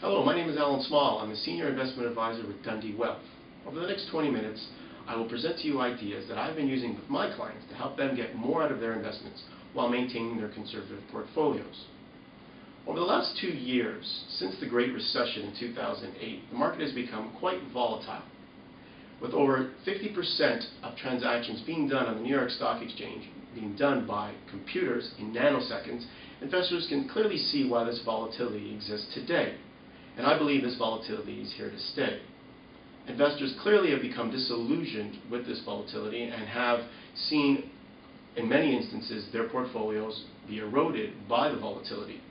Hello, my name is Allan Small. I'm a Senior Investment Advisor with Dundee Wealth. Over the next 20 minutes, I will present to you ideas that I've been using with my clients to help them get more out of their investments while maintaining their conservative portfolios. Over the last 2 years, since the Great Recession in 2008, the market has become quite volatile. With over 50% of transactions being done on the New York Stock Exchange being done by computers in nanoseconds, investors can clearly see why this volatility exists today. And I believe this volatility is here to stay. Investors clearly have become disillusioned with this volatility and have seen, in many instances, their portfolios be eroded by the volatility.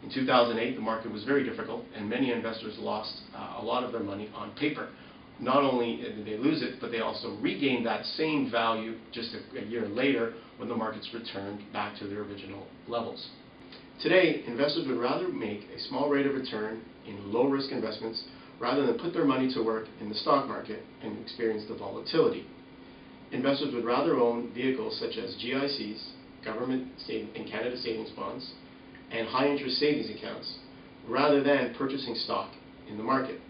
In 2008, the market was very difficult, and many investors lost a lot of their money on paper. Not only did they lose it, but they also regained that same value just a year later when the markets returned back to their original levels. Today, investors would rather make a small rate of return in low-risk investments rather than put their money to work in the stock market and experience the volatility. Investors would rather own vehicles such as GICs, government and Canada savings bonds, and high-interest savings accounts rather than purchasing stock in the market.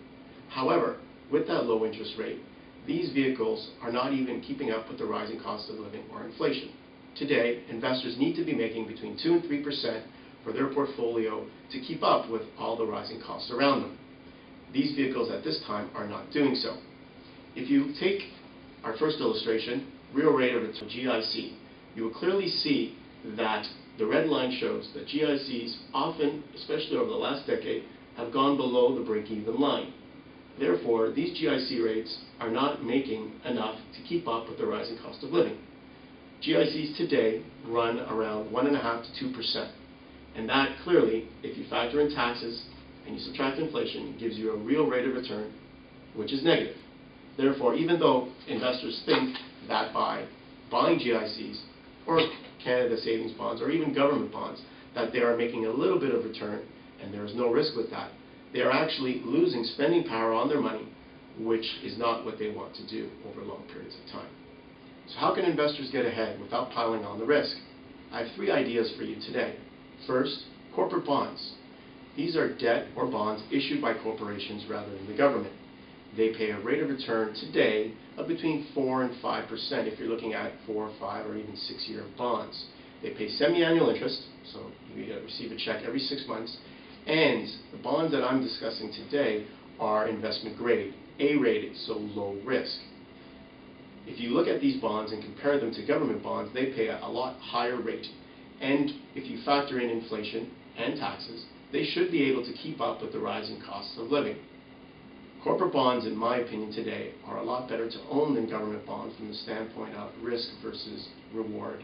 However, with that low interest rate, these vehicles are not even keeping up with the rising cost of living or inflation. Today, investors need to be making between 2 and 3% for their portfolio to keep up with all the rising costs around them. These vehicles at this time are not doing so. If you take our first illustration, real rate of return GIC, you will clearly see that the red line shows that GICs often, especially over the last decade, have gone below the break-even line. Therefore, these GIC rates are not making enough to keep up with the rising cost of living. GICs today run around 1.5% to 2%. And that clearly, if you factor in taxes and you subtract inflation, gives you a real rate of return, which is negative. Therefore, even though investors think that by buying GICs or Canada savings bonds or even government bonds, that they are making a little bit of return and there is no risk with that, they are actually losing spending power on their money, which is not what they want to do over long periods of time. So how can investors get ahead without piling on the risk? I have 3 ideas for you today. First, corporate bonds. These are debt or bonds issued by corporations rather than the government. They pay a rate of return today of between 4 and 5% if you're looking at 4, 5, or even 6-year bonds. They pay semi-annual interest, so you receive a check every 6 months, and the bonds that I'm discussing today are investment grade, A-rated, so low risk. If you look at these bonds and compare them to government bonds, they pay a lot higher rate. And if you factor in inflation and taxes, they should be able to keep up with the rising costs of living. Corporate bonds, in my opinion today, are a lot better to own than government bonds from the standpoint of risk versus reward.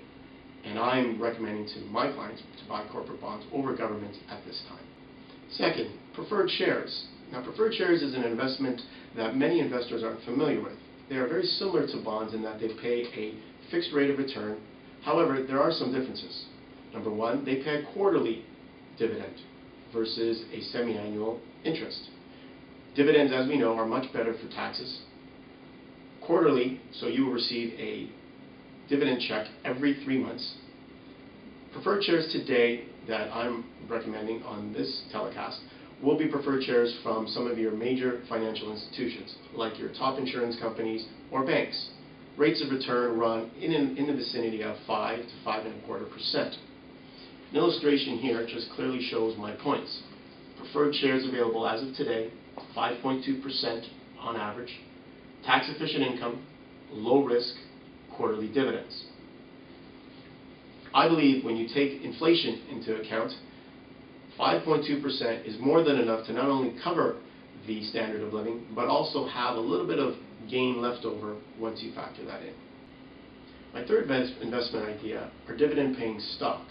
And I'm recommending to my clients to buy corporate bonds over governments at this time. Second, preferred shares. Now, preferred shares is an investment that many investors aren't familiar with. They are very similar to bonds in that they pay a fixed rate of return. However, there are some differences. Number one, they pay a quarterly dividend versus a semi-annual interest. Dividends, as we know, are much better for taxes. Quarterly, so you will receive a dividend check every 3 months. Preferred shares today that I'm recommending on this telecast will be preferred shares from some of your major financial institutions, like your top insurance companies or banks. Rates of return run in the vicinity of 5 to 5.25%. An illustration here just clearly shows my points. Preferred shares available as of today, 5.2% on average, tax-efficient income, low risk, quarterly dividends. I believe when you take inflation into account, 5.2% is more than enough to not only cover the standard of living, but also have a little bit of gain left over once you factor that in. My third investment idea are dividend-paying stock.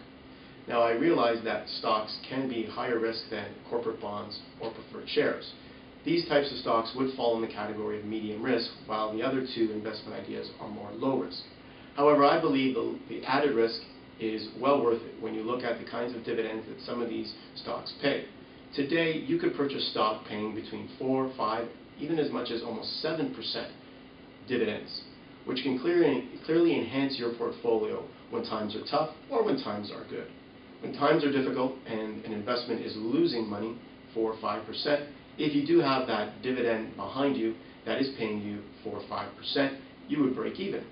Now, I realize that stocks can be higher risk than corporate bonds or preferred shares. These types of stocks would fall in the category of medium risk, while the other 2 investment ideas are more low risk. However, I believe the added risk is well worth it when you look at the kinds of dividends that some of these stocks pay. Today, you could purchase stock paying between 4, 5, even as much as almost 7% dividends, which can clearly enhance your portfolio when times are tough or when times are good. When times are difficult and an investment is losing money, 4 or 5%. If you do have that dividend behind you that is paying you 4 or 5%, you would break even.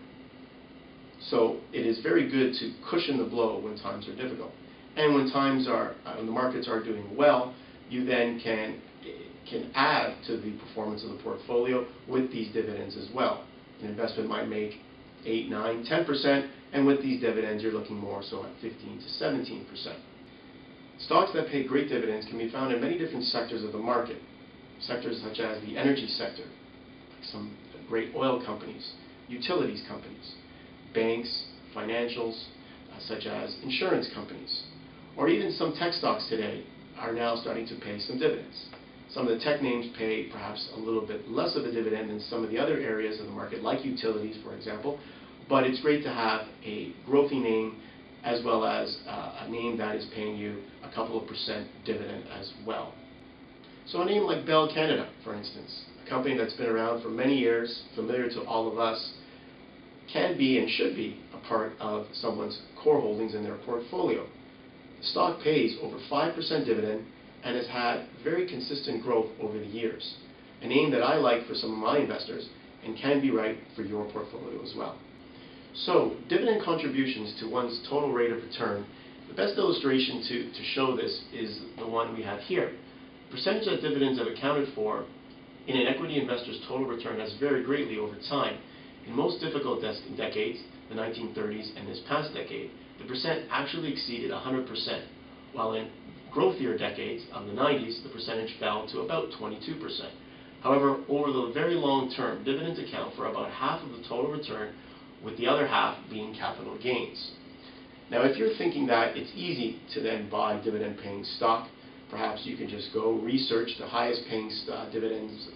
So it is very good to cushion the blow when times are difficult. And when when the markets are doing well, you then can add to the performance of the portfolio with these dividends as well. An investment might make 8, 9, 10%, and with these dividends you're looking more so at 15 to 17%. Stocks that pay great dividends can be found in many different sectors of the market. Sectors such as the energy sector, like some great oil companies, utilities companies, banks, financials, such as insurance companies, or even some tech stocks today are now starting to pay some dividends. Some of the tech names pay perhaps a little bit less of a dividend than some of the other areas of the market, like utilities, for example, but it's great to have a growthy name as well as a name that is paying you a couple of percent dividend as well. So a name like Bell Canada, for instance, a company that's been around for many years, familiar to all of us, can be and should be a part of someone's core holdings in their portfolio. The stock pays over 5% dividend and has had very consistent growth over the years. A name that I like for some of my investors and can be right for your portfolio as well. So, dividend contributions to one's total rate of return. The best illustration to show this is the one we have here. The percentage that dividends have accounted for in an equity investor's total return has varied greatly over time. In most difficult decades, the 1930s and this past decade, the percent actually exceeded 100%, while in growthier decades of the 90s, the percentage fell to about 22%. However, over the very long term, dividends account for about half of the total return, with the other half being capital gains. Now, if you're thinking that it's easy to then buy dividend-paying stock, perhaps you can just go research the highest-paying dividends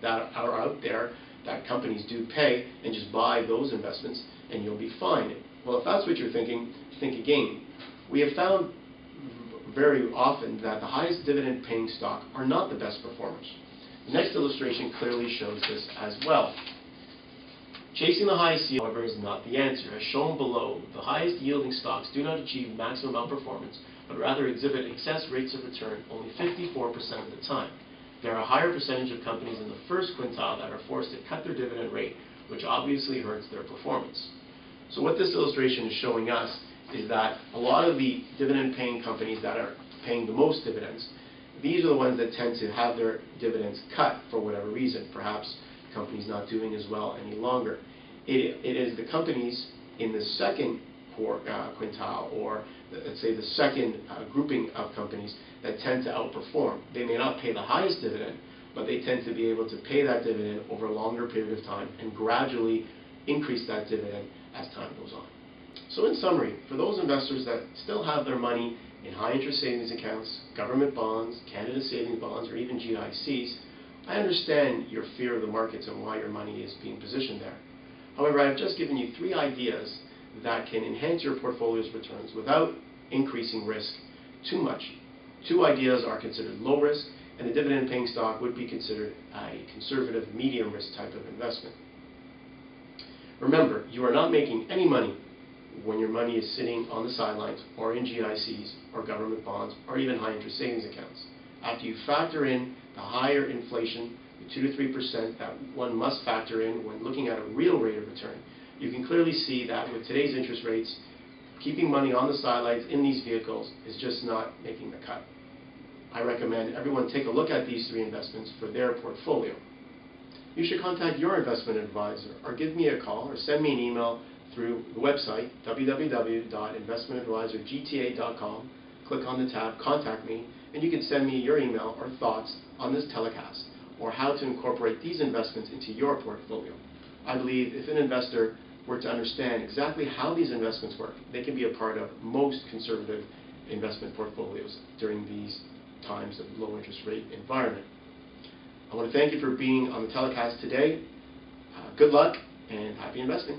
that are out there that companies do pay and just buy those investments and you'll be fine. Well, if that's what you're thinking, think again. We have found very often that the highest dividend-paying stock are not the best performers. The next illustration clearly shows this as well. Chasing the highest yield, however, is not the answer. As shown below, the highest yielding stocks do not achieve maximum outperformance, but rather exhibit excess rates of return only 54% of the time. There are a higher percentage of companies in the first quintile that are forced to cut their dividend rate, which obviously hurts their performance. So what this illustration is showing us is that a lot of the dividend-paying companies that are paying the most dividends, these are the ones that tend to have their dividends cut for whatever reason. Perhaps the company's not doing as well any longer. It is the companies in the second quintile, or let's say the second grouping of companies that tend to outperform. They may not pay the highest dividend, but they tend to be able to pay that dividend over a longer period of time and gradually increase that dividend as time goes on. So in summary, for those investors that still have their money in high-interest savings accounts, government bonds, Canada savings bonds, or even GICs, I understand your fear of the markets and why your money is being positioned there. However, I've just given you 3 ideas that can enhance your portfolio's returns without increasing risk too much. 2 ideas are considered low risk, and the dividend-paying stock would be considered a conservative medium risk type of investment. Remember, you are not making any money when your money is sitting on the sidelines or in GICs or government bonds or even high-interest savings accounts. After you factor in the higher inflation, the 2 to 3% that one must factor in when looking at a real rate of return, you can clearly see that with today's interest rates, keeping money on the sidelines in these vehicles is just not making the cut. I recommend everyone take a look at these 3 investments for their portfolio. You should contact your investment advisor or give me a call or send me an email through the website www.investmentadvisorgta.com. Click on the tab Contact Me, and you can send me your email or thoughts on this telecast or how to incorporate these investments into your portfolio. I believe if an investor were to understand exactly how these investments work, they can be a part of most conservative investment portfolios during these times of low interest rate environment. I want to thank you for being on the telecast today. Good luck and happy investing.